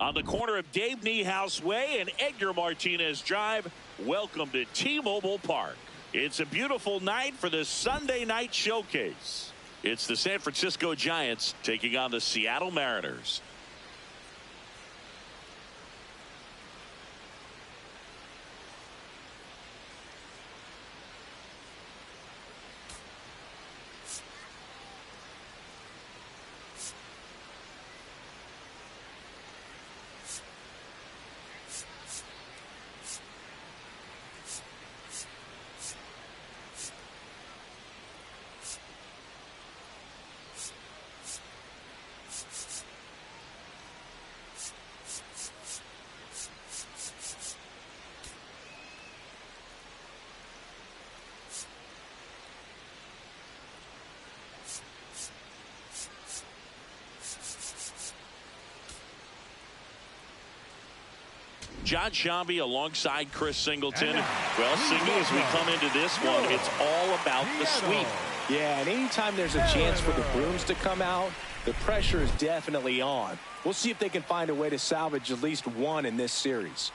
On the corner of Dave Niehaus Way and Edgar Martinez Drive, welcome to T-Mobile Park. It's a beautiful night for the Sunday night showcase. It's the San Francisco Giants taking on the Seattle Mariners. John Sciambi alongside Chris Singleton. Well, Singy, as we come into this one, it's all about the sweep. Yeah, and anytime there's a chance for the brooms to come out, the pressure is definitely on. We'll see if they can find a way to salvage at least one in this series.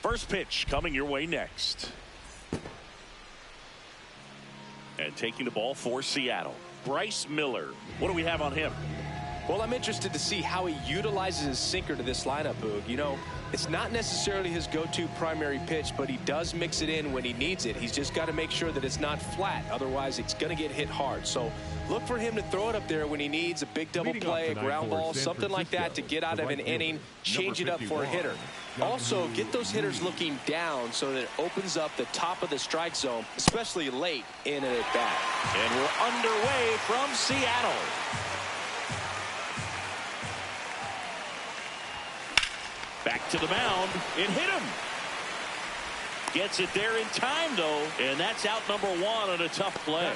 First pitch coming your way next. And taking the ball for Seattle, Bryce Miller. What do we have on him? Well, I'm interested to see how he utilizes his sinker to this lineup, Boog. You know, it's not necessarily his go-to primary pitch, but he does mix it in when he needs it. He's just got to make sure that it's not flat. Otherwise, it's going to get hit hard. So look for him to throw it up there when he needs a big double play, a ground ball, something like that to get out of an inning, change it up for a hitter. Also, get those hitters looking down so that it opens up the top of the strike zone, especially late in an at-bat. And we're underway from Seattle. Back to the mound. It hit him. Gets it there in time, though, and that's out number one on a tough play.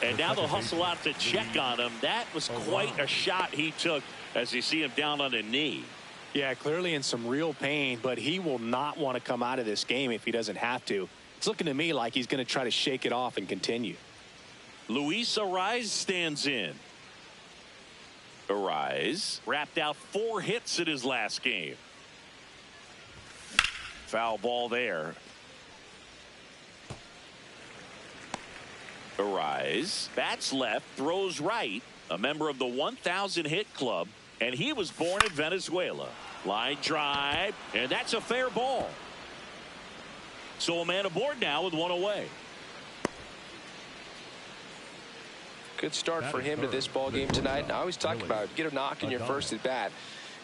And now they'll hustle out to check on him. That was quite a shot he took as you see him down on a knee. Yeah, clearly in some real pain, but he will not want to come out of this game if he doesn't have to. It's looking to me like he's going to try to shake it off and continue. Luis Arraez stands in. Arraez wrapped out 4 hits in his last game. Foul ball there. Arraez bats left, throws right, a member of the 1,000 hit club, and he was born in Venezuela. Line drive, and that's a fair ball. So a man aboard now with one away. Good start for him to this ball game tonight. And I always talk about get a knock in your first at bat.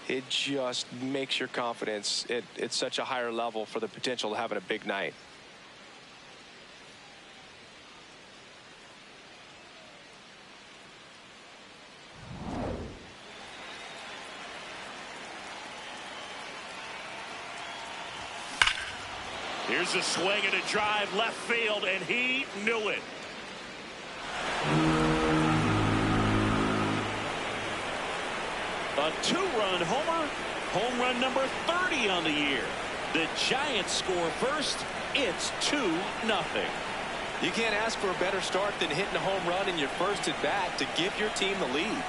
It just makes your confidence at such a higher level for the potential of having a big night. Here's a swing and a drive left field, and he knew it. A 2-run homer, home run number 30 on the year. The Giants score first. It's 2-0. You can't ask for a better start than hitting a home run in your first at bat to give your team the lead.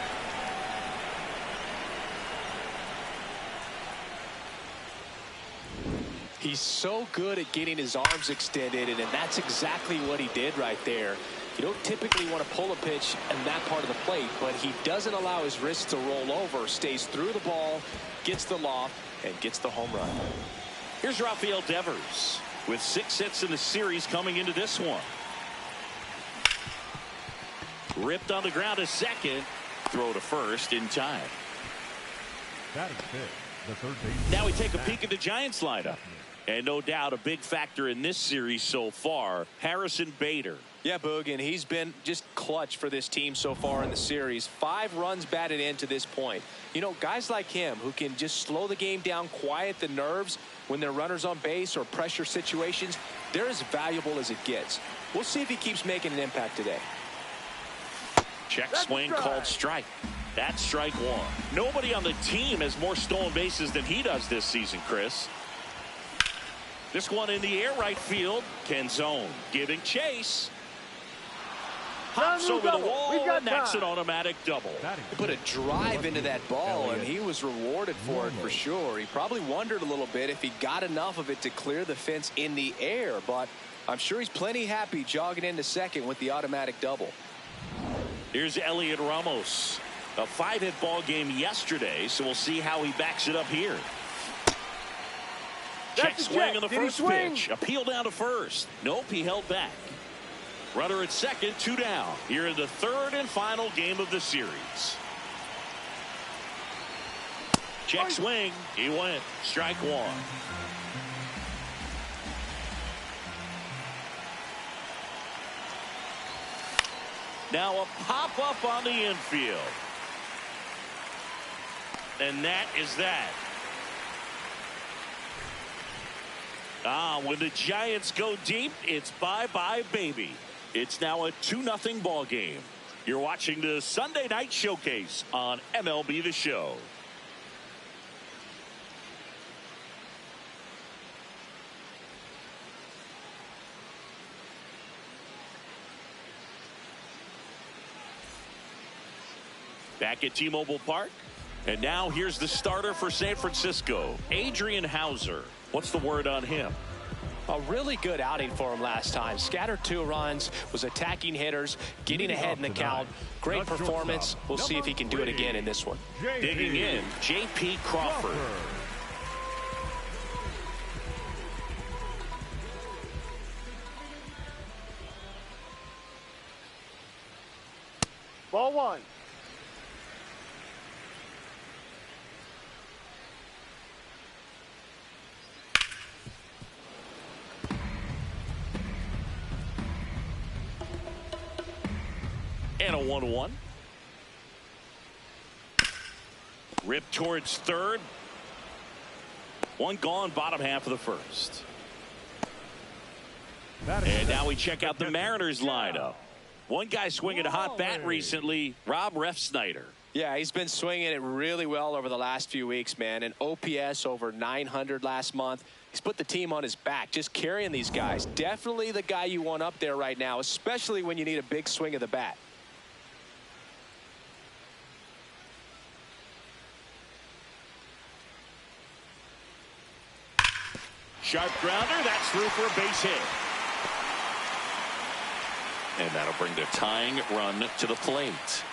He's so good at getting his arms extended, and that's exactly what he did right there. You don't typically want to pull a pitch in that part of the plate, but he doesn't allow his wrists to roll over, stays through the ball, gets the loft, and gets the home run. Here's Rafael Devers with 6 hits in the series coming into this one. Ripped on the ground to second. Throw to first in time. That is it. The third base. Now we take a peek at the Giants lineup. And no doubt a big factor in this series so far, Harrison Bader. Yeah, Boog, and he's been just clutch for this team so far in the series. 5 runs batted in to this point. You know, guys like him who can just slow the game down, quiet the nerves when they're runners on base or pressure situations, they're as valuable as it gets. We'll see if he keeps making an impact today. Check swing called strike. That's strike 1. Nobody on the team has more stolen bases than he does this season, Chris. This one in the air right field. Canzone giving chase. Hops over the wall, and that's an automatic double. He put a drive into that ball, and he was rewarded for it for sure. He probably wondered a little bit if he got enough of it to clear the fence in the air, but I'm sure he's plenty happy jogging into second with the automatic double. Here's Elliot Ramos. A 5-hit ball game yesterday, so we'll see how he backs it up here. Check swing on the first pitch. Appeal down to first. Nope, he held back. Runner at second, 2 down. Here in the 3rd and final game of the series. Check swing. He went. Strike 1. Now a pop-up on the infield. And that is that. When the Giants go deep, it's bye-bye, baby. It's now a 2-0 ball game. You're watching the Sunday Night Showcase on MLB The Show. Back at T-Mobile Park. And now here's the starter for San Francisco, Adrian Houser. What's the word on him? A really good outing for him last time. Scattered 2 runs, was attacking hitters, getting ahead in the count. Great performance. We'll see if he can do it again in this one. Digging in, J.P. Crawford. Ball 1. And a 1-1. Ripped towards third. One gone, bottom half of the first. And now we check out the Mariners lineup. One guy swinging a hot bat recently, Rob Refsnyder. Yeah, he's been swinging it really well over the last few weeks, man. An OPS over 900 last month. He's put the team on his back, just carrying these guys. Definitely the guy you want up there right now, especially when you need a big swing of the bat. Sharp grounder, that's through for a base hit. And that'll bring the tying run to the plate.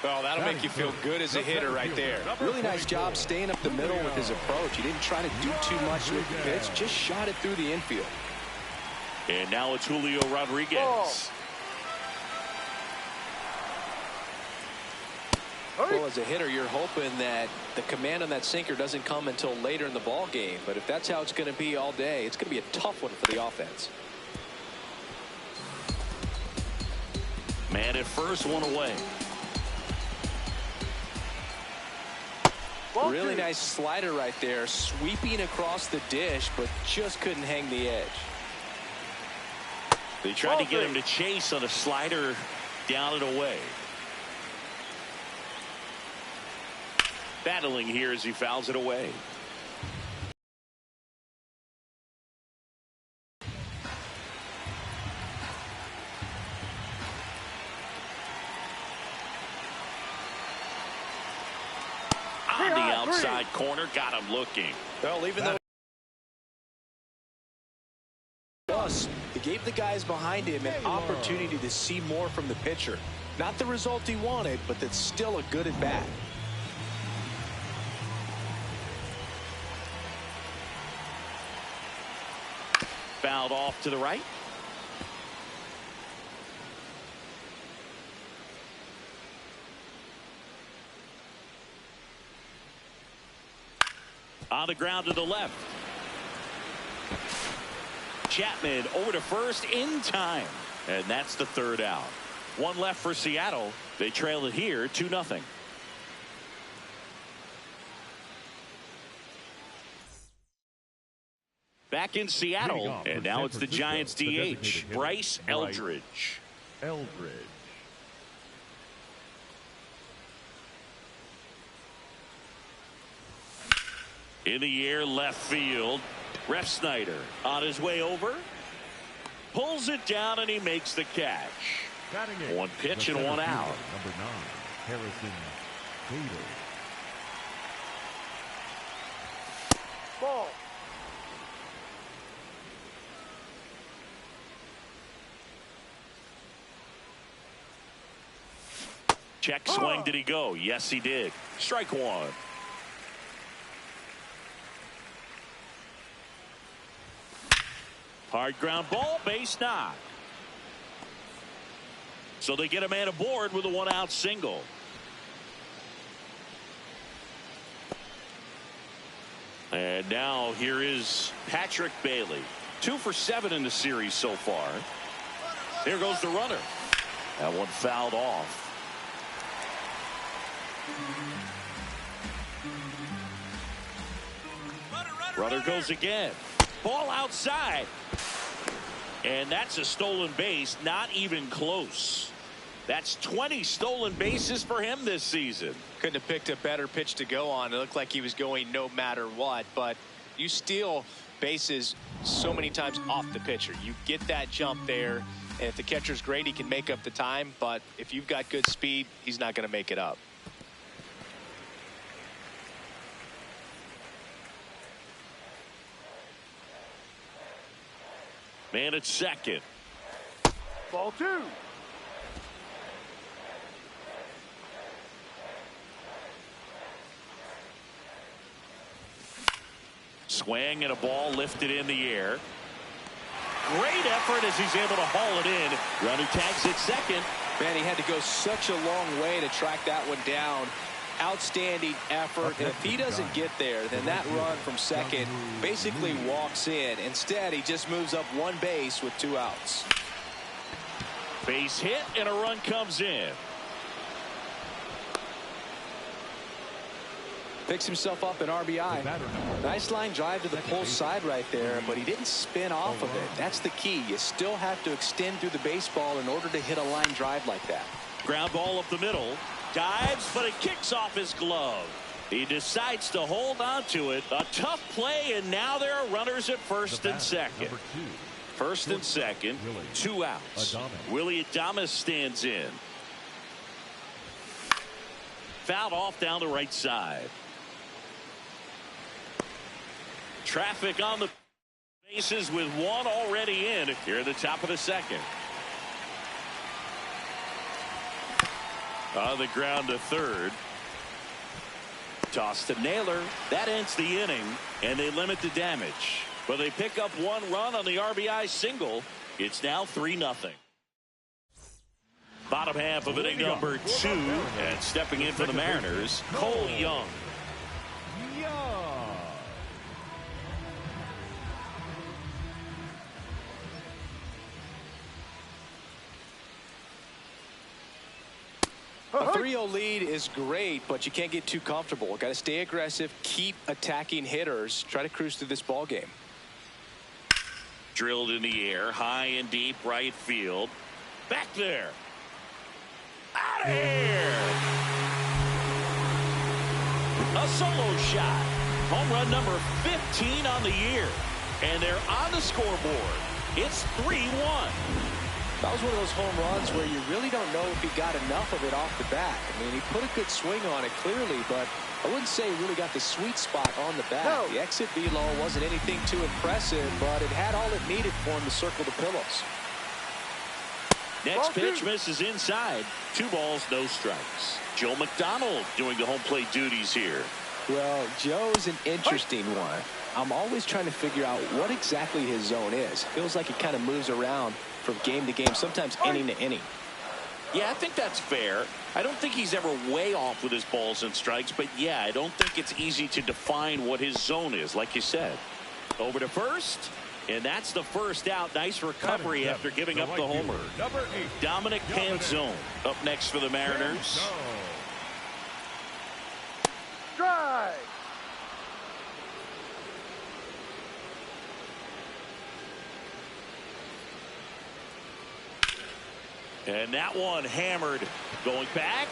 Well, that'll make you feel good as a hitter right there. Really nice job staying up the middle with his approach. He didn't try to do too much with the pitch, just shot it through the infield. And now it's Julio Rodriguez. Well, as a hitter, you're hoping that the command on that sinker doesn't come until later in the ball game. But if that's how it's going to be all day, it's going to be a tough one for the offense. Man at first, one away. Really nice slider right there, sweeping across the dish, but just couldn't hang the edge. They tried to get him to chase on a slider down and away. Battling here as he fouls it away. On the outside corner, got him looking. Well, even though it gave the guys behind him an opportunity to see more from the pitcher. Not the result he wanted, but that's still a good at bat. Fouled off to the right. On the ground to the left. Chapman over to first in time. And that's the third out. One left for Seattle. They trail it here 2-0. Back in Seattle, and now it's the Giants DH, Bryce Eldridge. In the air, left field. Refsnyder on his way over. Pulls it down, and he makes the catch. One pitch and one out. Number 9, Harrison Bader. Ball. Check swing. Did he go? Yes, he did. Strike one. Hard ground ball, base knock. So they get a man aboard with a one-out single. And now here is Patrick Bailey. 2 for 7 in the series so far. Here goes the runner. That one fouled off. Runner goes again. Ball outside. And that's a stolen base, not even close. That's 20 stolen bases for him this season. Couldn't have picked a better pitch to go on. It looked like he was going no matter what, but you steal bases so many times off the pitcher. You get that jump there, and if the catcher's great, he can make up the time, but if you've got good speed, he's not going to make it up. Man at second. Ball 2. Swing and a ball lifted in the air. Great effort as he's able to haul it in. Runner tags at second. Man, he had to go such a long way to track that one down. Outstanding effort. And if he doesn't get there, then that run from second basically walks in. Instead, he just moves up one base with 2 outs. Base hit and a run comes in. Picks himself up an RBI. Nice line drive to the pull side right there, but he didn't spin off of it. That's the key. You still have to extend through the baseball in order to hit a line drive like that. Ground ball up the middle. Dives, but it kicks off his glove. He decides to hold on to it. A tough play, and now there are runners at first and second. First and second, 2 outs. Willie Adames stands in. Fouled off down the right side. Traffic on the bases with one already in here at the top of the second. On the ground to third. Toss to Naylor. That ends the inning, and they limit the damage. But they pick up 1 run on the RBI single. It's now 3-0. Bottom half of inning number 2, and stepping in for the Mariners, Cole Young. A 3-0 lead is great, but you can't get too comfortable. Got to stay aggressive, keep attacking hitters, try to cruise through this ball game. Drilled in the air, high and deep right field. Back there. Out of here. A solo shot. Home run number 15 on the year. And they're on the scoreboard. It's 3-1. That was one of those home runs where you really don't know if he got enough of it off the bat. I mean, he put a good swing on it clearly, but I wouldn't say he really got the sweet spot on the bat. No. The exit velo wasn't anything too impressive, but it had all it needed for him to circle the pillows. Next pitch misses inside. 2 balls, no strikes. Joe McDonald doing the home plate duties here. Well, Joe's an interesting one. I'm always trying to figure out what exactly his zone is. Feels like he kind of moves around from game to game, sometimes inning to inning. Yeah, I think that's fair. I don't think he's ever way off with his balls and strikes, but yeah, I don't think it's easy to define what his zone is, like you said. Over to first. And that's the first out. Nice recovery after giving up the homer. Number 8. Dominic Canzone up next for the Mariners. Strike. And that one hammered. Going back.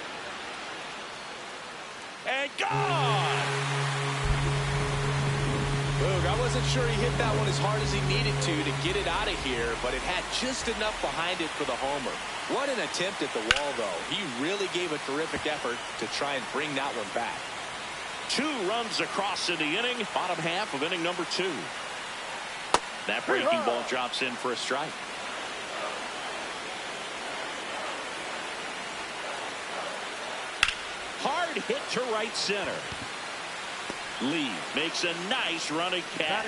And gone! Boog, I wasn't sure he hit that one as hard as he needed to get it out of here, but it had just enough behind it for the homer. What an attempt at the wall, though. He really gave a terrific effort to try and bring that one back. 2 runs across in the inning. Bottom half of inning number 2. That breaking ball drops in for a strike. Hard hit to right center. Lee makes a nice running catch.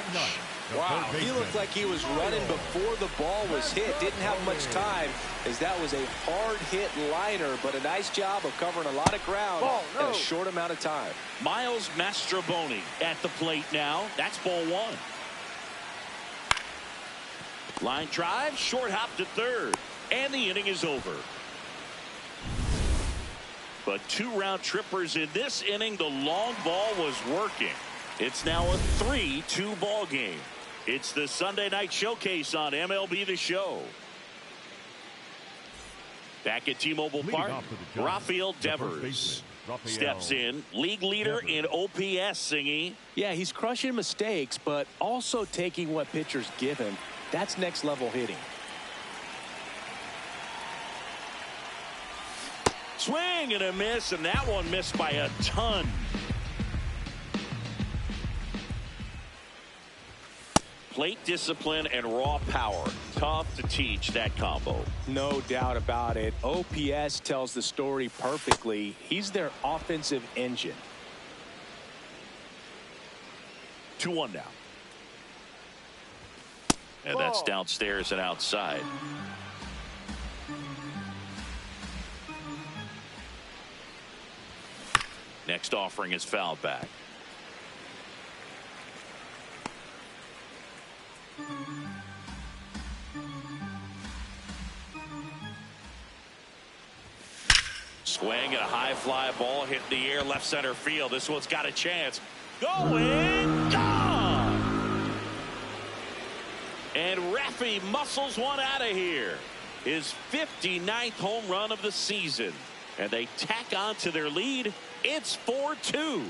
Wow, he looked like he was running before the ball was hit. Didn't have much time, as that was a hard hit liner, but a nice job of covering a lot of ground in a short amount of time. Miles Mastrobuoni at the plate now. That's ball 1. Line drive, short hop to third, and the inning is over. But 2 round trippers in this inning. The long ball was working. It's now a 3-2 ball game. It's the Sunday Night Showcase on MLB The Show. Back at T-Mobile Park, Rafael Devers steps in. League leader in OPS, Singy. Yeah, he's crushing mistakes, but also taking what pitchers give him. That's next level hitting. Swing and a miss, and that one missed by a ton. Plate discipline and raw power. Tough to teach, that combo. No doubt about it. OPS tells the story perfectly. He's their offensive engine. 2-1 now. And that's downstairs and outside. Next offering is fouled back. Swing and a high fly ball hit in the air left center field. This one's got a chance. Going, gone! And Raffy muscles one out of here. His 59th home run of the season. And they tack on to their lead. It's 4-2.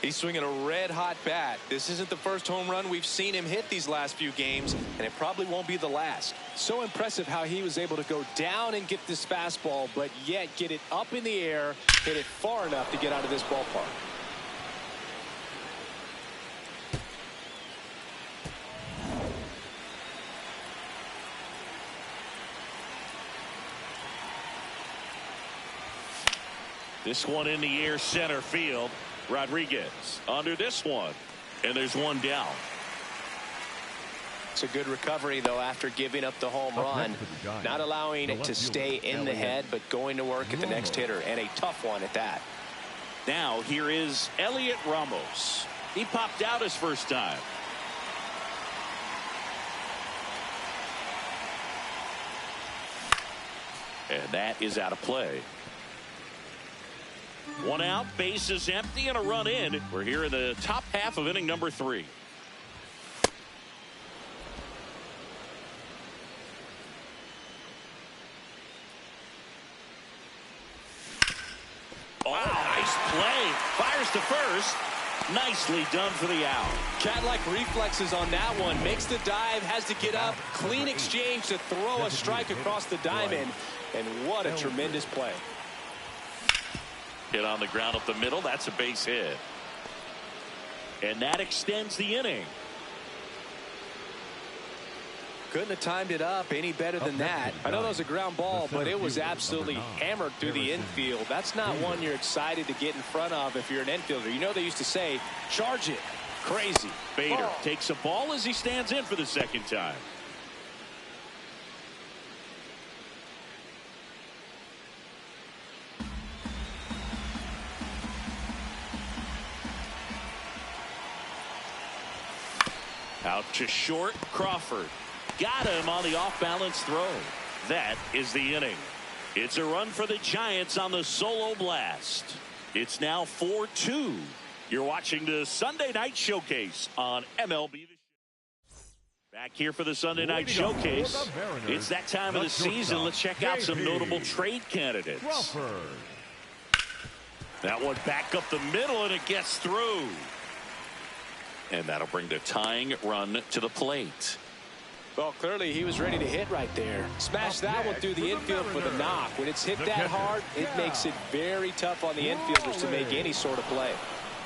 He's swinging a red-hot bat. This isn't the first home run we've seen him hit these last few games, and it probably won't be the last. So impressive how he was able to go down and get this fastball, but yet get it up in the air, hit it far enough to get out of this ballpark. This one in the air center field. Rodriguez under this one, and there's one down. It's a good recovery, though, after giving up the home run. Not allowing it to stay in the head, but going to work at the next hitter, and a tough one at that. Now here is Elliot Ramos. He popped out his first time. And that is out of play. One out, base is empty, and a run in. We're here in the top half of inning number 3. Oh, nice play. Fires to first. Nicely done for the out. Cat-like reflexes on that one. Makes the dive, has to get up. Clean exchange to throw a strike across the diamond. And what a tremendous play. Hit on the ground up the middle. That's a base hit. And that extends the inning. Couldn't have timed it up any better than that. I know that was a ground ball, but it was absolutely hammered through the infield. That's not one you're excited to get in front of if you're an infielder. You know they used to say, charge it. Crazy. Bader takes a ball as he stands in for the second time. To short, Crawford. Got him on the off-balance throw. That is the inning. It's a run for the Giants on the solo blast. It's now 4-2. You're watching the Sunday Night Showcase on MLB. Back here for the Sunday Night Showcase. It's that time of the season. Let's check out some notable trade candidates. That one back up the middle, and it gets through. And that'll bring the tying run to the plate. Well, clearly he was ready to hit right there. Smash that one through the infield for the knock. When it's hit that hard, it makes it very tough on the infielders to make any sort of play.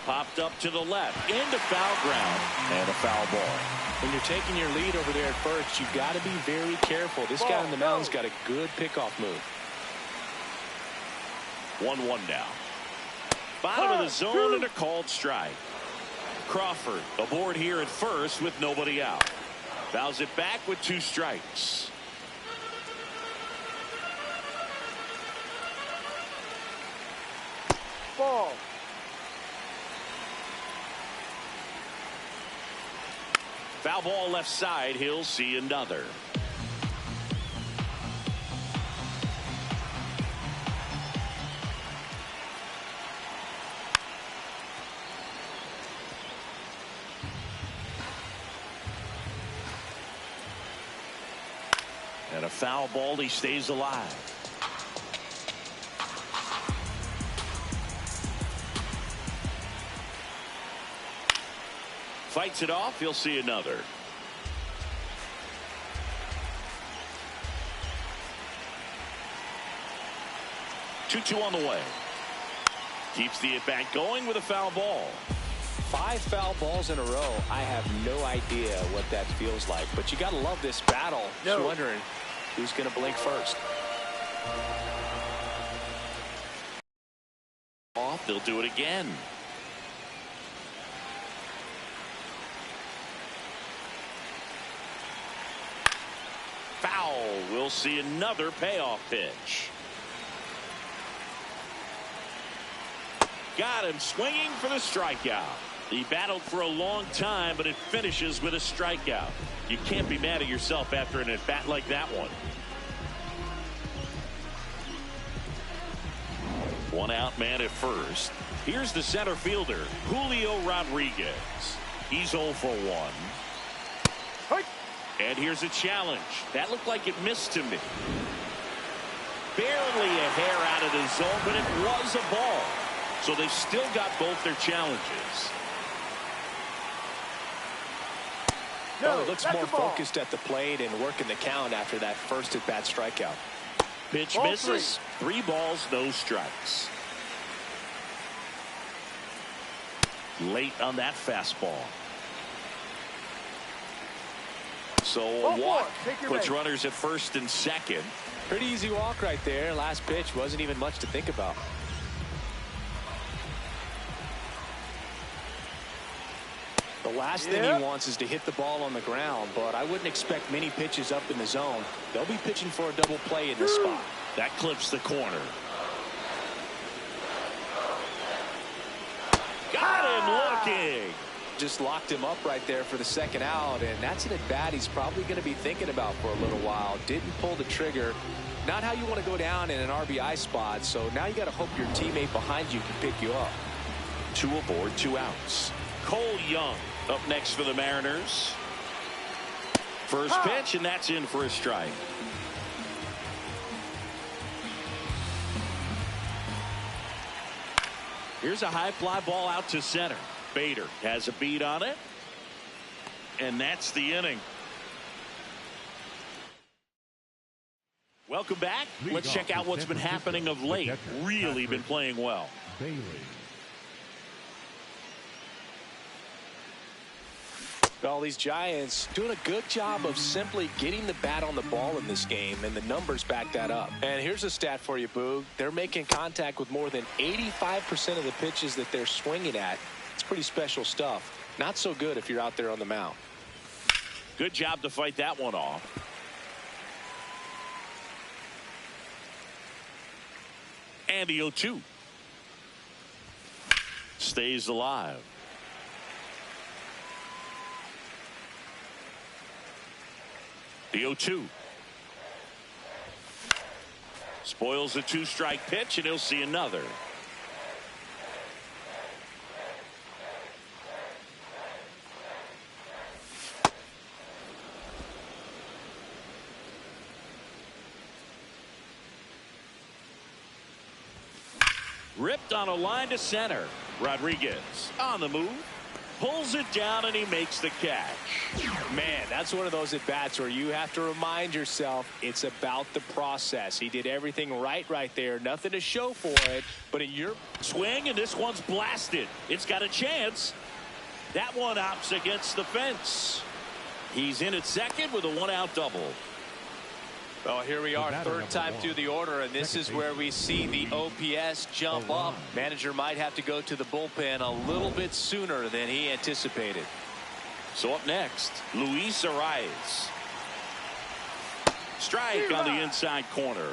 Popped up to the left, into foul ground, and a foul ball. When you're taking your lead over there at first, you've got to be very careful. This guy on the mound's got a good pickoff move. 1-1 now. Bottom of the zone and a called strike. Crawford aboard here at first with nobody out. Fouls it back with 2 strikes. Ball. Foul ball left side. He'll see another. And a foul ball. He stays alive. Fights it off. He'll see another. Two on the way. Keeps the at bat going with a foul ball. 5 foul balls in a row. I have no idea what that feels like, but you got to love this battle. Just wondering who's going to blink first. Off. They'll do it again. Foul. We'll see another payoff pitch. Got him swinging for the strikeout. He battled for a long time, but it finishes with a strikeout. You can't be mad at yourself after an at-bat like that one. 1 out, man at first. Here's the center fielder, Julio Rodriguez. He's 0 for 1. And here's a challenge. That looked like it missed to me. Barely a hair out of the zone, but it was a ball. So they've still got both their challenges. Well, it looks more focused at the plate and working the count after that first at-bat strikeout. Pitch misses. 3 balls, no strikes. Late on that fastball. So a walk puts runners at first and second. Pretty easy walk right there. Last pitch wasn't even much to think about. The last thing he wants is to hit the ball on the ground, but I wouldn't expect many pitches up in the zone. They'll be pitching for a double play in this spot. That clips the corner. Got him looking. Just locked him up right there for the second out, and that's an at-bat he's probably going to be thinking about for a little while. Didn't pull the trigger. Not how you want to go down in an RBI spot, so now you got to hope your teammate behind you can pick you up. 2 aboard, 2 outs. Cole Young up next for the Mariners. First pitch, and that's in for a strike. Here's a high fly ball out to center. Bader has a beat on it, and that's the inning. Welcome back. Let's check out what's been happening of late. Really been playing well. Bailey. Well, these Giants doing a good job of simply getting the bat on the ball in this game, and the numbers back that up. And here's a stat for you, Boog. They're making contact with more than 85% of the pitches that they're swinging at. It's pretty special stuff. Not so good if you're out there on the mound. Good job to fight that one off. And the 0-2. Stays alive. The 0-2. Spoils a 2-strike pitch, and he'll see another. Ripped on a line to center. Rodriguez on the move. Pulls it down, and he makes the catch. Man, that's one of those at-bats where you have to remind yourself it's about the process. He did everything right there. Nothing to show for it. But in your swing, and this one's blasted. It's got a chance. That one opts against the fence. He's in at second with a 1-out double. Well, here we are, third time through the order, and this is where we see the OPS jump up. Manager might have to go to the bullpen a little bit sooner than he anticipated. So up next, Luis Arraez. Strike on the inside corner.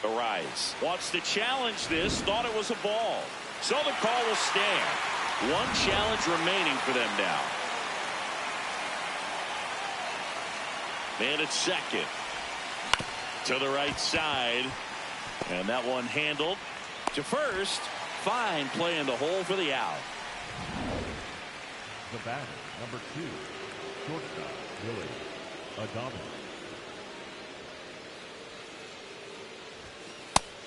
Arraez wants to challenge this, thought it was a ball. So the call will stand. One challenge remaining for them now. Man at second. To the right side, and that one handled to first. Fine play in the hole for the out. The batter, number 2, shortstop, Willie Adames.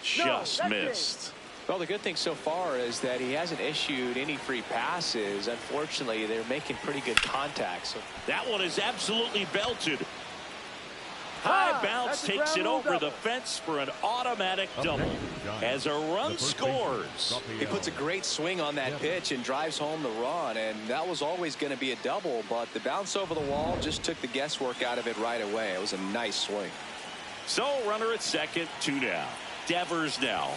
Just missed. Well, the good thing so far is that he hasn't issued any free passes. Unfortunately, they're making pretty good contact. So that one is absolutely belted. High bounce takes it over the fence for an automatic double. As a run scores. He puts a great swing on that pitch and drives home the run, and that was always going to be a double, but the bounce over the wall just took the guesswork out of it right away. It was a nice swing. So runner at second, 2 down. Devers now.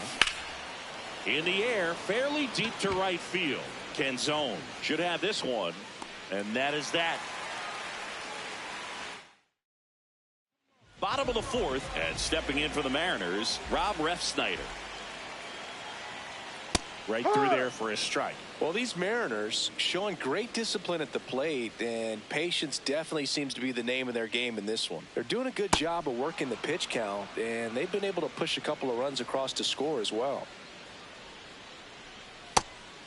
In the air, fairly deep to right field. Canzone should have this one, and that is that. Bottom of the 4th, and stepping in for the Mariners, Rob Refsnyder. Right through there for a strike. Well, these Mariners showing great discipline at the plate, and patience definitely seems to be the name of their game in this one. They're doing a good job of working the pitch count, and they've been able to push a couple of runs across to score as well.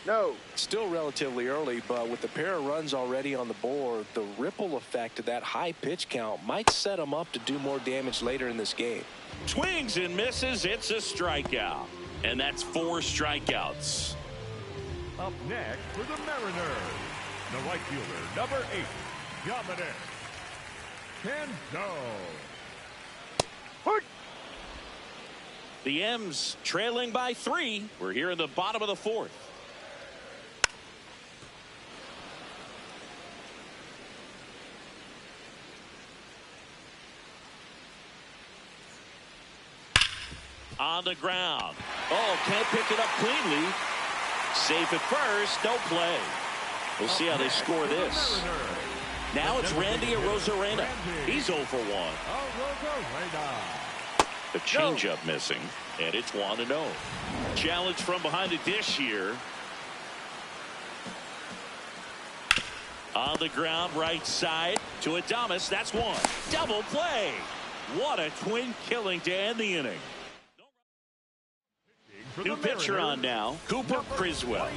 No. Still relatively early, but with the pair of runs already on the board, the ripple effect of that high pitch count might set them up to do more damage later in this game. Swings and misses. It's a strikeout. And that's 4 strikeouts. Up next for the Mariners, the right fielder, number 8, Dominic Canzone. The M's trailing by 3. We're here in the bottom of the 4th. On the ground. Oh, can't pick it up cleanly. Safe at first. No play. We'll see how they score this. Now it's Randy Arozarena. He's 0 for 1. The changeup missing, and it's 1-0. Challenge from behind the dish here. On the ground, right side to Adames. That's 1. Double play. What a twin killing to end the inning. New pitcher on now, Cooper Criswell.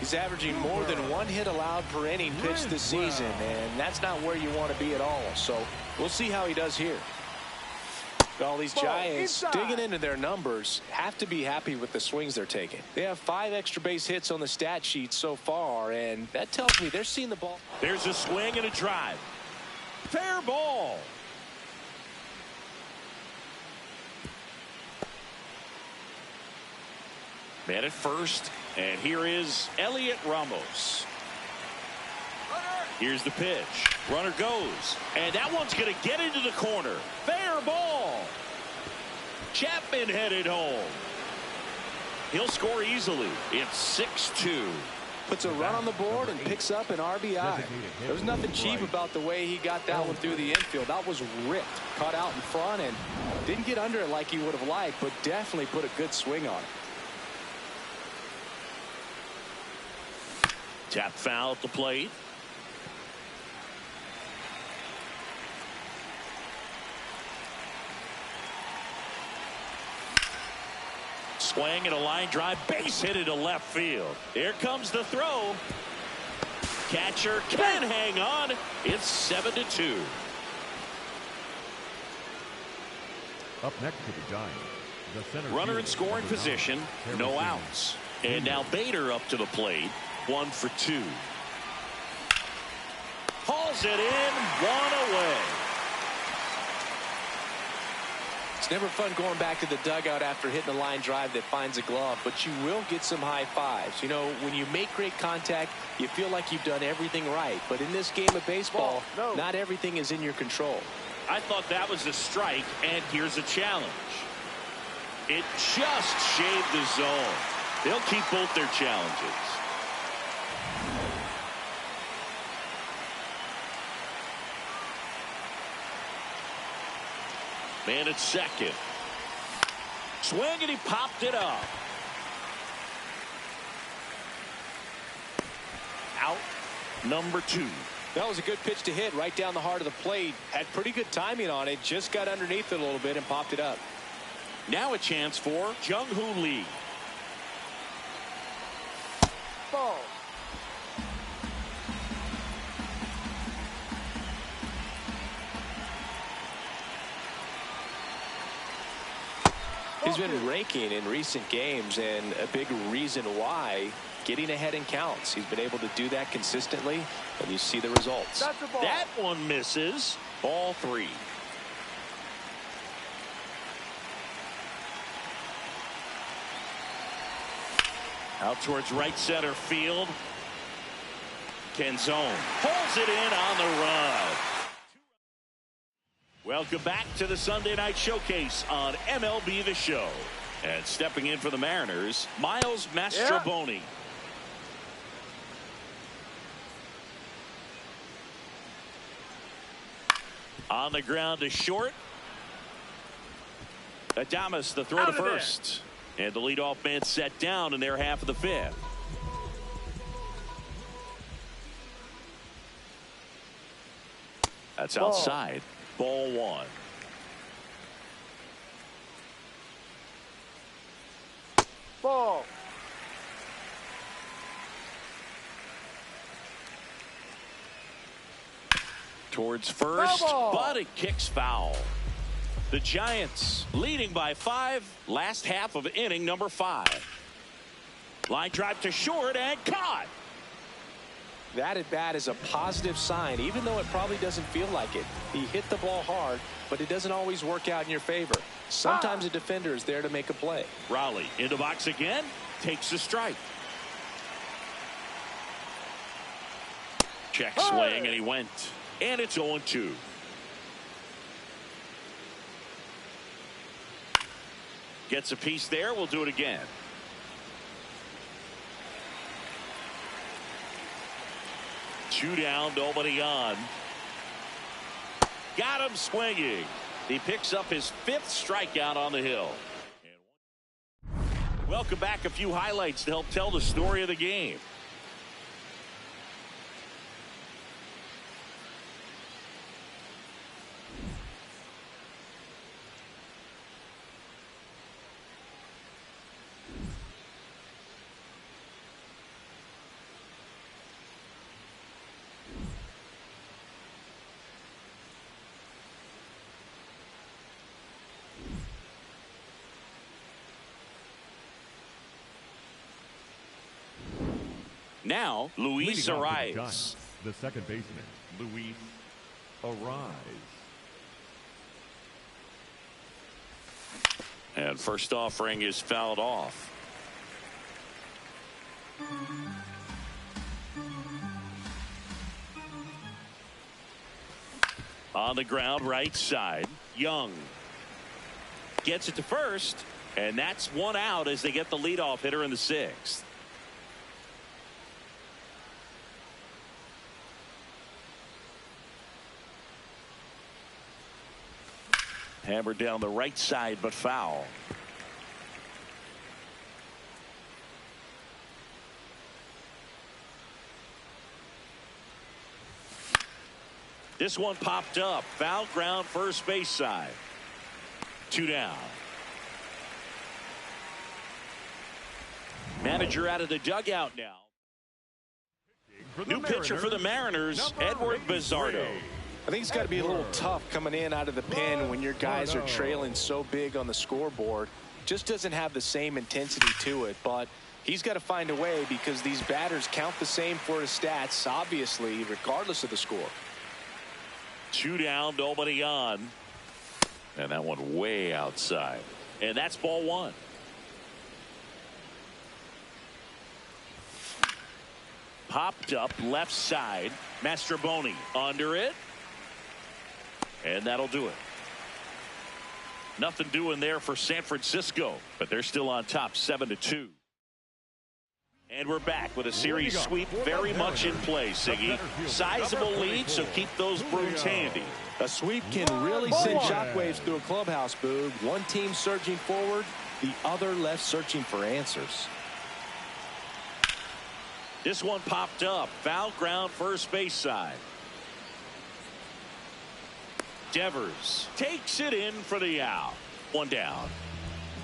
He's averaging more than 1 hit allowed per inning pitched this season, and that's not where you want to be at all. So we'll see how he does here. All these Giants digging into their numbers have to be happy with the swings they're taking. They have 5 extra base hits on the stat sheet so far, and that tells me they're seeing the ball. There's a swing and a drive. Fair ball. Man at first, and here is Elliot Ramos. Here's the pitch. Runner goes, and that one's going to get into the corner. Fair ball. Chapman headed home. He'll score easily. It's 6-2. Puts a run on the board and picks up an RBI. There was nothing cheap about the way he got that one through the infield. That was ripped, caught out in front, and didn't get under it like he would have liked, but definitely put a good swing on it. Tap foul at the plate. swing and a line drive, base hit into left field. Here comes the throw. Catcher can hang on. It's 7-2. Up next to the Giants, the center Runner in fielder, scoring number position, 9, no Harrison outs. And now Bader up to the plate, 1 for 2. Hauls it in, 1 away. It's never fun going back to the dugout after hitting a line drive that finds a glove, but you will get some high fives. You know, when you make great contact, you feel like you've done everything right. But in this game of baseball, not everything is in your control. I thought that was a strike, and here's a challenge. It just shaved the zone. They'll keep both their challenges. Man at second. Swing, and he popped it up. Out number 2. That was a good pitch to hit right down the heart of the plate. Had pretty good timing on it. Just got underneath it a little bit and popped it up. Now a chance for Jung-Hoo Lee. Ball. He's been raking in recent games, and a big reason why, getting ahead in counts. He's been able to do that consistently, and you see the results. That's a ball. That one misses. Ball 3. Out towards right center field. Canzone pulls it in on the run. Welcome back to the Sunday Night Showcase on MLB The Show. And stepping in for the Mariners, Miles Mastrobuoni. On the ground to short. Adames the throw to first. And the leadoff man set down in their half of the 5th. That's outside. Ball 1. Ball. Towards first, Ball. but it kicks foul. The Giants leading by 5. Last half of inning number 5. Line drive to short and caught. That at bat is a positive sign, even though it probably doesn't feel like it. He hit the ball hard, but it doesn't always work out in your favor. Sometimes a defender is there to make a play. Raleigh in the box again, takes a strike. Check swing, and he went. And it's 0-2. Gets a piece there. We'll do it again. Two down, nobody on. Got him swinging. He picks up his 5th strikeout on the hill. Welcome back. A few highlights to help tell the story of the game. Now, Luis Leading off for the Arraez. Giants, the second baseman, Luis Arraez. And first offering is fouled off. On the ground, right side. Young gets it to first, and that's 1 out as they get the leadoff hitter in the 6th. Hammered down the right side, but foul. This one popped up. Foul ground, first base side. 2 down. manager out of the dugout now. New pitcher for the Mariners, Edward Bizardo. I think it's got to be a little tough coming in out of the pen when your guys are trailing so big on the scoreboard. Just doesn't have the same intensity to it, but he's got to find a way because these batters count the same for his stats, obviously, regardless of the score. 2 down, nobody on. And that one way outside. And that's ball 1. Popped up left side. Mastrobuoni under it. And that'll do it. Nothing doing there for San Francisco, but they're still on top 7-2. And we're back with a series sweep very much in play, Siggy. Sizable lead, so keep those brooms handy. A sweep can really send shockwaves through a clubhouse, Boog. One team surging forward, the other left searching for answers. This one popped up. Foul ground, first base side. Devers takes it in for the out. 1 down.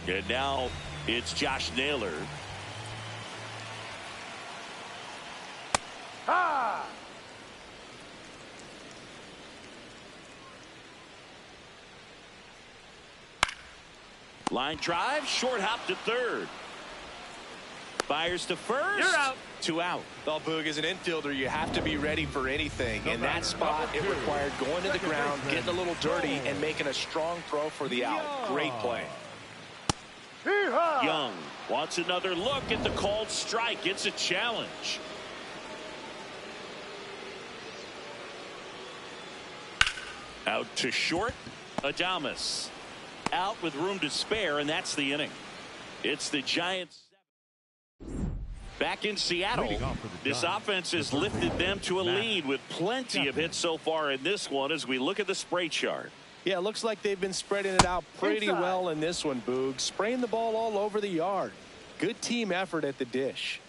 And now it's Josh Naylor. Ha! Line drive, short hop to third. Fires to first. You're out. 2 out. Well, Boog, as an infielder, you have to be ready for anything. In that spot, it required going to the ground, getting a little dirty, and making a strong throw for the out. Great play. Young wants another look at the called strike. It's a challenge. Out to short. Adames out with room to spare, and that's the inning. It's the Giants. Back in Seattle, this offense has lifted them to a lead with plenty of hits so far in this one as we look at the spray chart. Yeah, it looks like they've been spreading it out pretty well in this one, Boog. Spraying the ball all over the yard. Good team effort at the dish.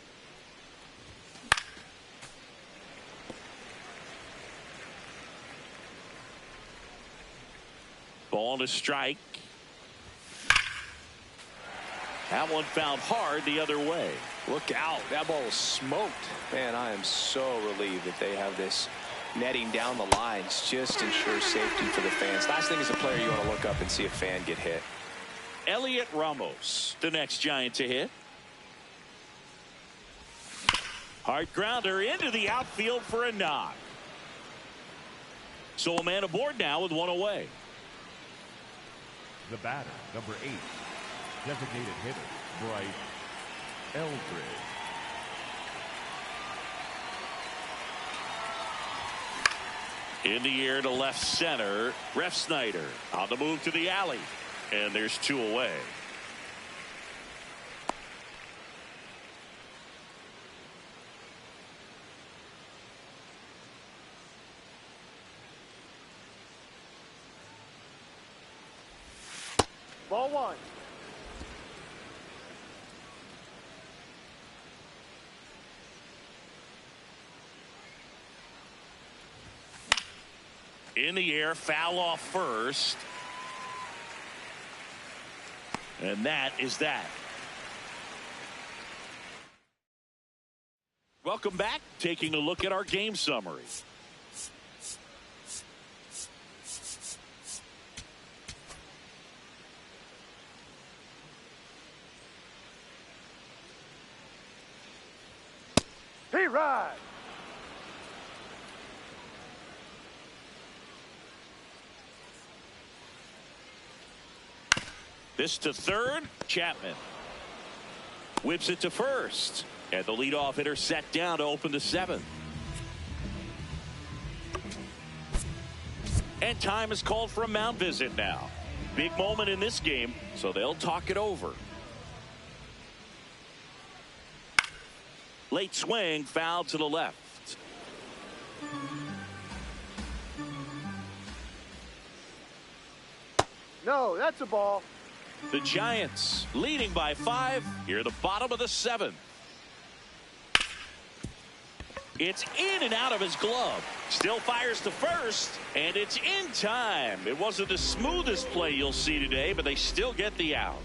Ball to strike. That one found hard the other way. Look out. That ball was smoked. Man, I am so relieved that they have this netting down the lines. Just ensures safety for the fans. Last thing as a player, you want to look up and see a fan get hit. Elliot Ramos, the next Giant to hit. Hard grounder into the outfield for a knock. So a man aboard now with 1 away. The batter, number 8, designated hitter, Bryce Eldridge. In the air to left center. Refsnyder on the move to the alley. And there's 2 away. Ball 1. In the air, foul off first. And that is that. Welcome back. Taking a look at our game summary. P-Rod. This to third. Chapman whips it to first. And the leadoff hitter set down to open the 7th. And time is called for a mound visit now. Big moment in this game, so they'll talk it over. Late swing, foul to the left. No, that's a ball. The Giants leading by 5 here at the bottom of the 7th. It's in and out of his glove. Still fires to first, and it's in time. It wasn't the smoothest play you'll see today, but they still get the out.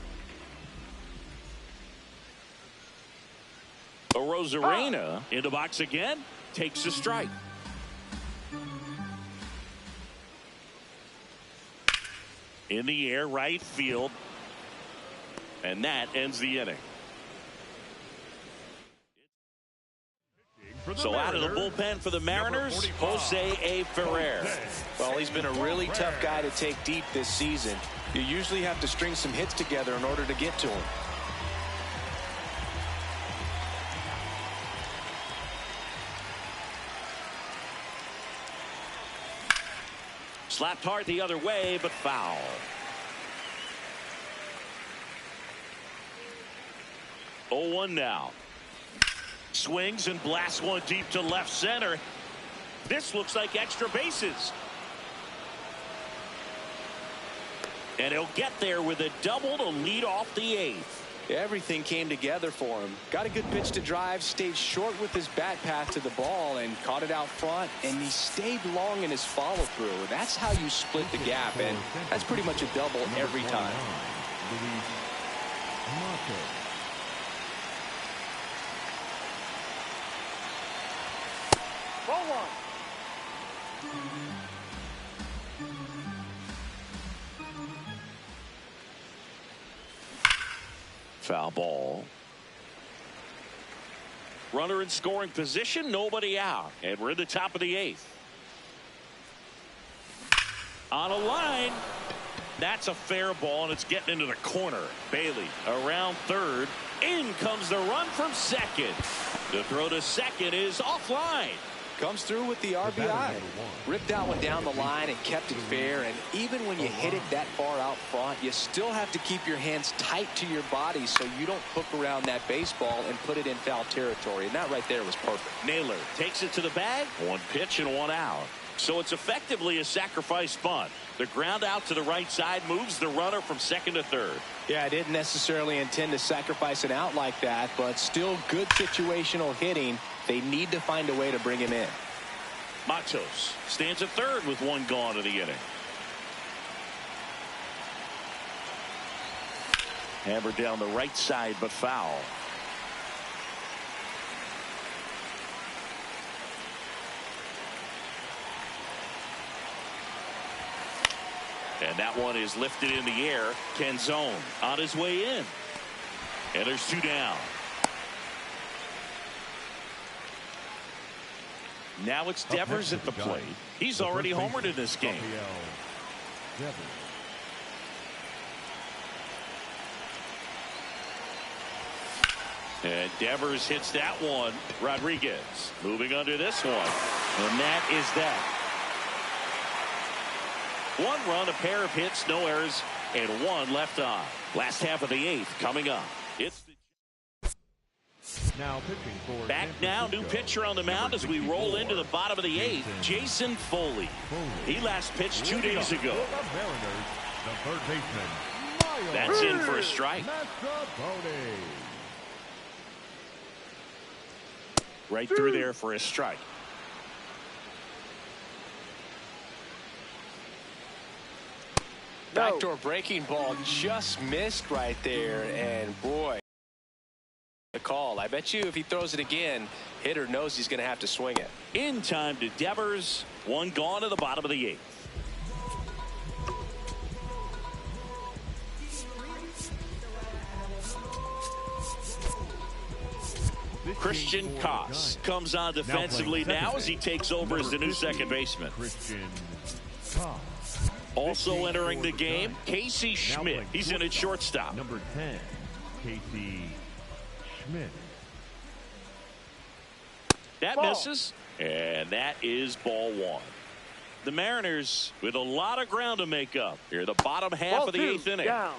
Arozarena in the box again, takes a strike. In the air, right field. And that ends the inning. So out of the bullpen for the Mariners, Jose A. Ferrer. Well, he's been a really tough guy to take deep this season. You usually have to string some hits together in order to get to him. Slapped hard the other way, but foul. Oh, 1 now. Swings and blasts one deep to left center. This looks like extra bases. And he'll get there with a double to lead off the 8th. Everything came together for him. Got a good pitch to drive, stayed short with his bat path to the ball and caught it out front, and he stayed long in his follow-through. That's how you split the gap, and that's pretty much a double every time. Ball 1. Foul ball. Runner in scoring position, nobody out. And we're in the top of the 8th. On a line. That's a fair ball, and it's getting into the corner. Bailey around third. In comes the run from second. The throw to second is offline. Comes through with the RBI. Ripped that one down the line and kept it fair. And even when you hit it that far out front, you still have to keep your hands tight to your body so you don't hook around that baseball and put it in foul territory. And that right there was perfect. Naylor takes it to the bag. 1 pitch and 1 out. So it's effectively a sacrifice bunt. The ground out to the right side moves the runner from second to third. Yeah, I didn't necessarily intend to sacrifice an out like that, but still good situational hitting. They need to find a way to bring him in. Matos stands at third with 1 gone in the inning. Hammered down the right side, but foul. And that one is lifted in the air. Canzone on his way in. And there's 2 down. Now it's Devers at the plate. He's already homered in this game. And Devers hits that one. Rodriguez moving under this one. And that is that. 1 run, a pair of hits, no errors, and 1 left on. Last half of the 8th coming up. It's now pitching for back now, new pitcher on the mound as we roll into the bottom of the 8th. Jason Foley. He last pitched 2 days ago. The third baseman. That's in for a strike. Right through there for a strike. Backdoor breaking ball just missed right there, and boy, the call. I bet you if he throws it again, hitter knows he's going to have to swing it. In time to Devers. 1 gone to the bottom of the 8th. Christian Koss comes on defensively now as he takes over as the new second baseman. Also entering the game, Casey Schmidt. He's in at shortstop. Number 10, Casey Schmidt. That misses, and that is ball 1. The Mariners with a lot of ground to make up here, the bottom half Ball of the 2, 8th inning. Down.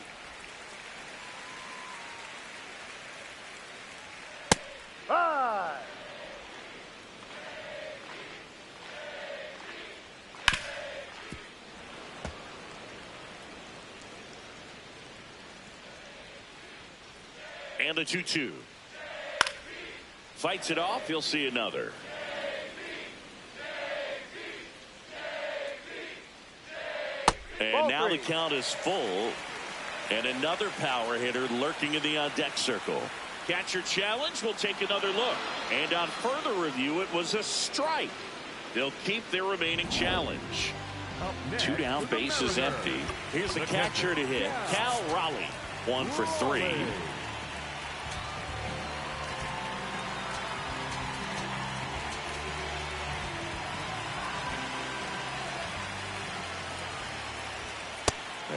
High. And the 2-2. Fights it off. He'll see another. And now the count is full. And another power hitter lurking in the on-deck circle. Catcher challenge. We'll take another look. And on further review, it was a strike. They'll keep their remaining challenge. Two down, base is empty. Here's the catcher to hit. Cal Raleigh, 1 for 3.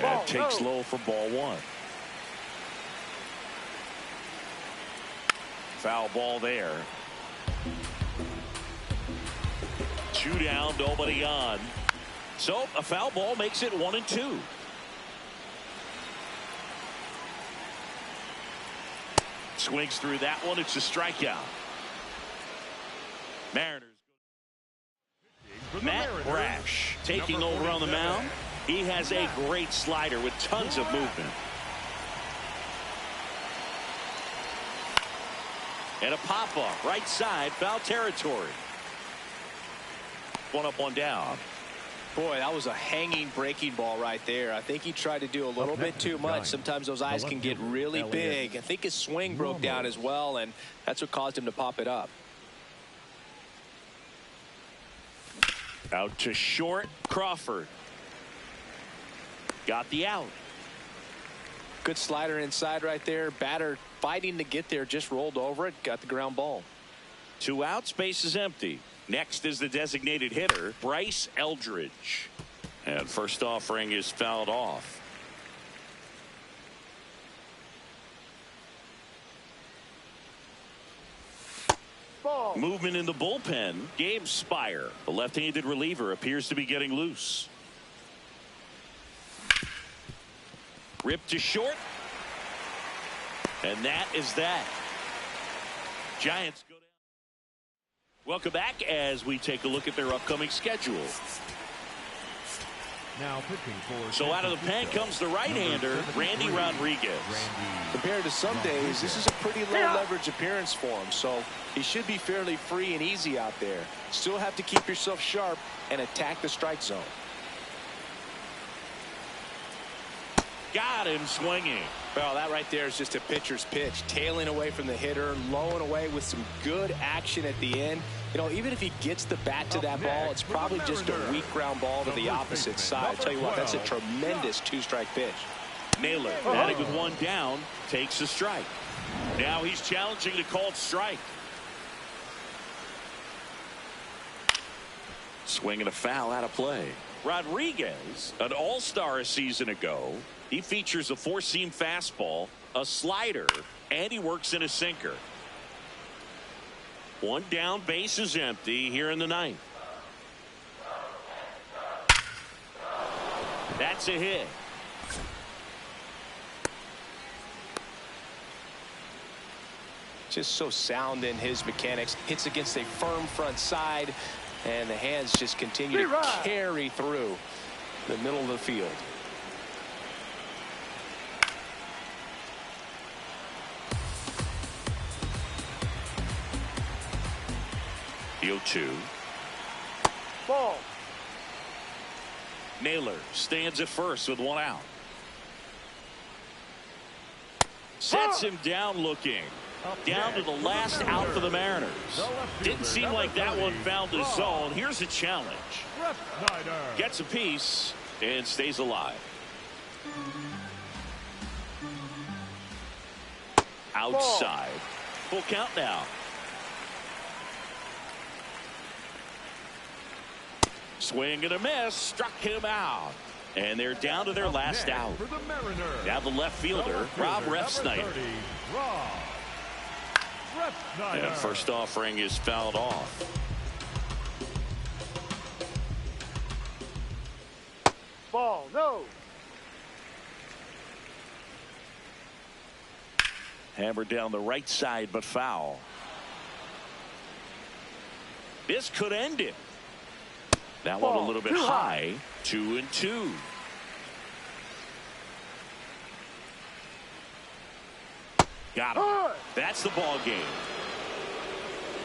And takes low for ball 1. Foul ball there. 2 down, nobody on. So a foul ball makes it 1-2. Swings through that one. It's a strikeout. Mariners. Matt Brash taking over on the mound. He has a great slider with tons of movement. And a pop-up right side, foul territory. 1 up, 1 down. Boy, that was a hanging breaking ball right there. I think he tried to do a little bit too much. Sometimes those eyes can get really big. I think his swing broke down as well, and that's what caused him to pop it up. Out to short, Crawford. Got the out. Good slider inside right there. Batter fighting to get there, just rolled over it, got the ground ball. 2 outs, base is empty. Next is the designated hitter, Bryce Eldridge. And first offering is fouled off. Ball. Movement in the bullpen. Gabe Spire, the left-handed reliever, appears to be getting loose. Ripped to short. And that is that. Giants go down. Welcome back as we take a look at their upcoming schedule. Now pitching for So out of the pen comes the right-hander, Randy Rodriguez. Compared to some days, this is a pretty low leverage appearance for him, so he should be fairly free and easy out there. Still have to keep yourself sharp and attack the strike zone. Got him swinging. Well, that right there is just a pitcher's pitch, tailing away from the hitter, lowing away with some good action at the end. You know, even if he gets the bat to that ball, it's probably just a weak ground ball to the opposite side. I'll tell you what, that's a tremendous 2-strike pitch. Naylor, batting with 1 down, takes a strike. Now he's challenging the called strike. Swinging a foul out of play. Rodriguez, an all-star a season ago. He features a 4-seam fastball, a slider, and he works in a sinker. 1 down, base is empty here in the 9th. That's a hit. Just so sound in his mechanics. Hits against a firm front side, and the hands just continue to carry through the middle of the field. The 0-2. Ball. Naylor stands at first with 1 out. Sets him down looking. Down to the last out for the Mariners. Didn't seem like that one found the zone. Here's a challenge. Gets a piece and stays alive. Outside. Full count now. Swing and a miss. Struck him out. And they're down to their last out. Now the left fielder, Rob Refsnyder. And first offering is fouled off. Ball, no. Hammered down the right side, but foul. This could end it. That one a little bit high. 2-2. Got him. That's the ball game.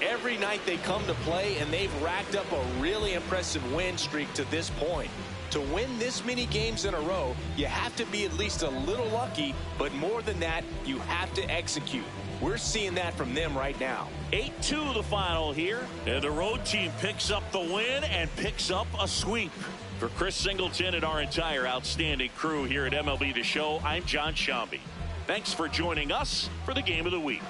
every night they come to play, and they've racked up a really impressive win streak to this point. To win this many games in a row, you have to be at least a little lucky, but more than that, you have to execute. We're seeing that from them right now. 8-2 the final here, and the road team picks up the win and picks up a sweep. For Chris Singleton and our entire outstanding crew here at MLB The Show, I'm John Sciambi. Thanks for joining us for the Game of the Week.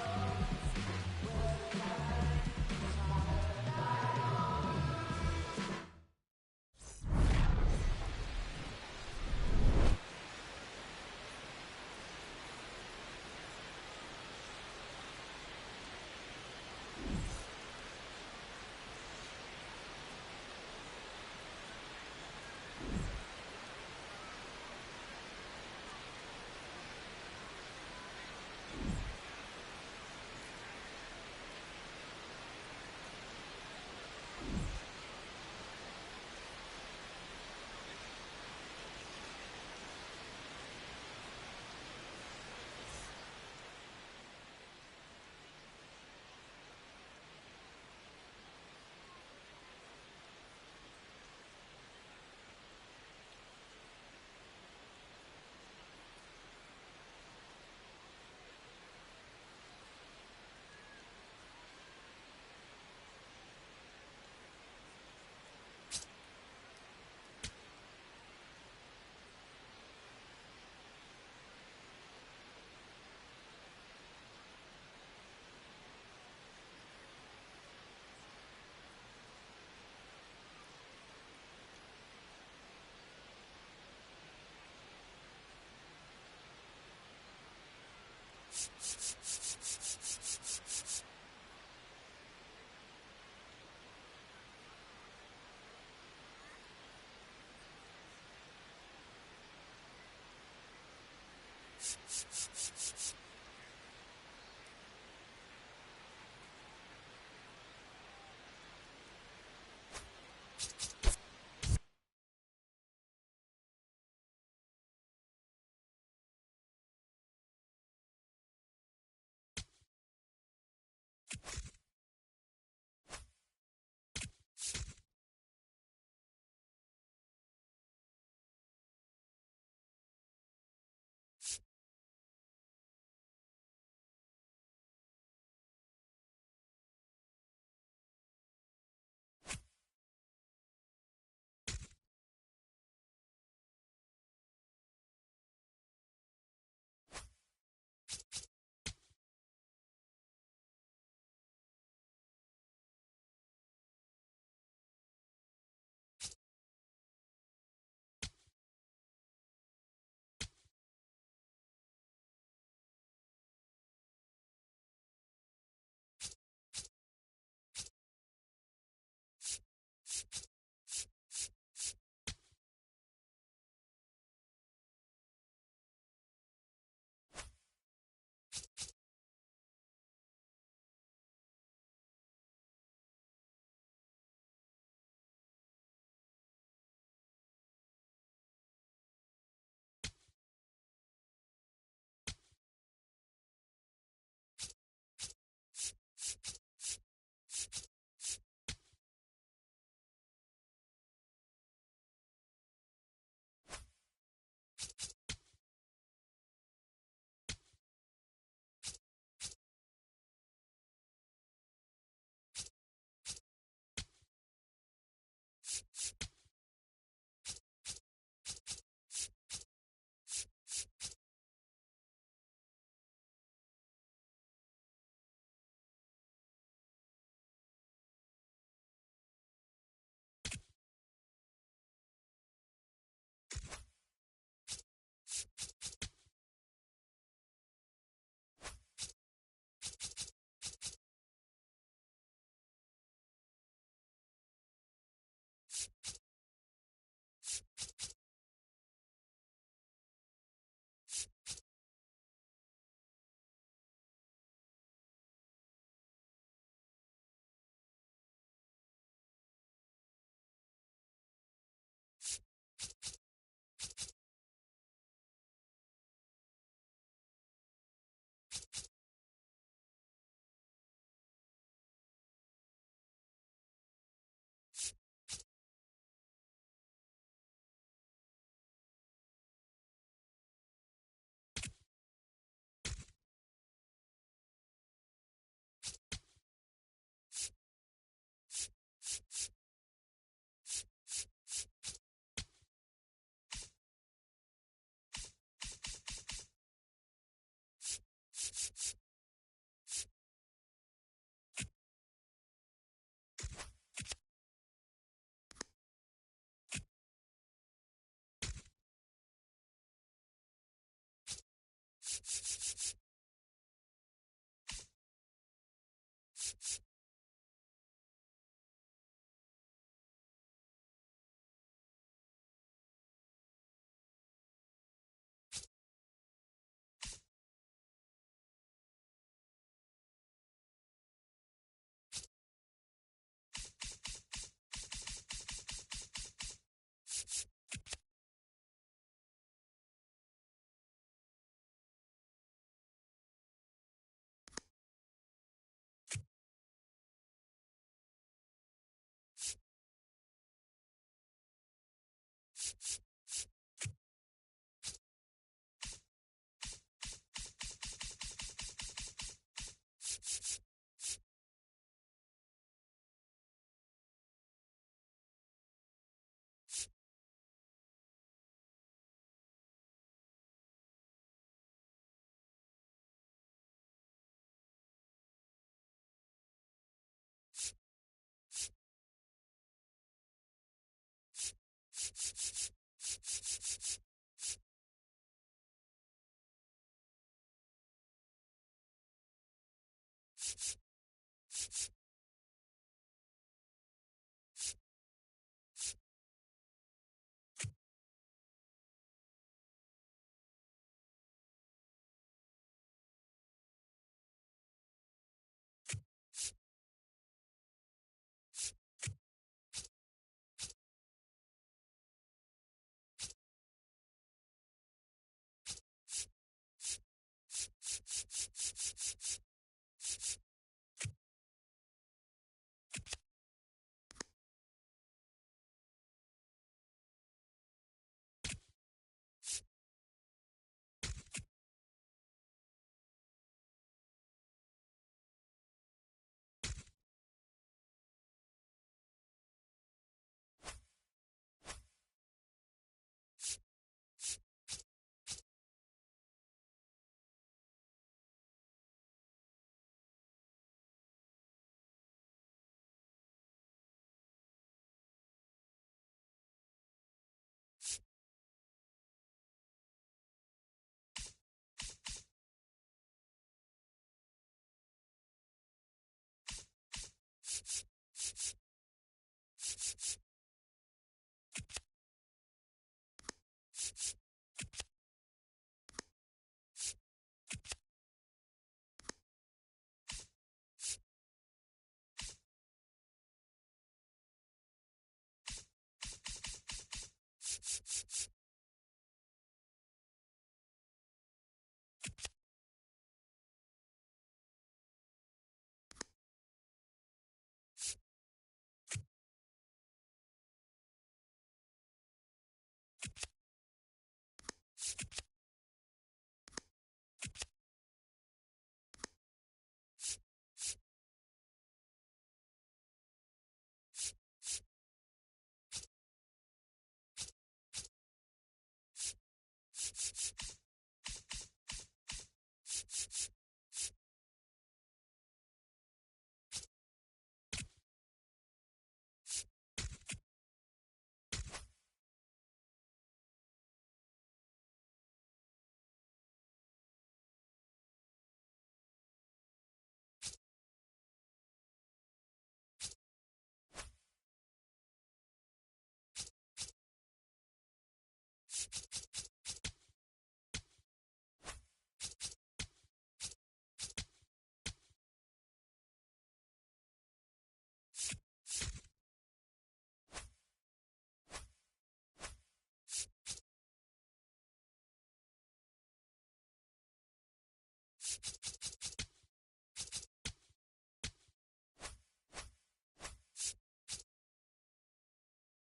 you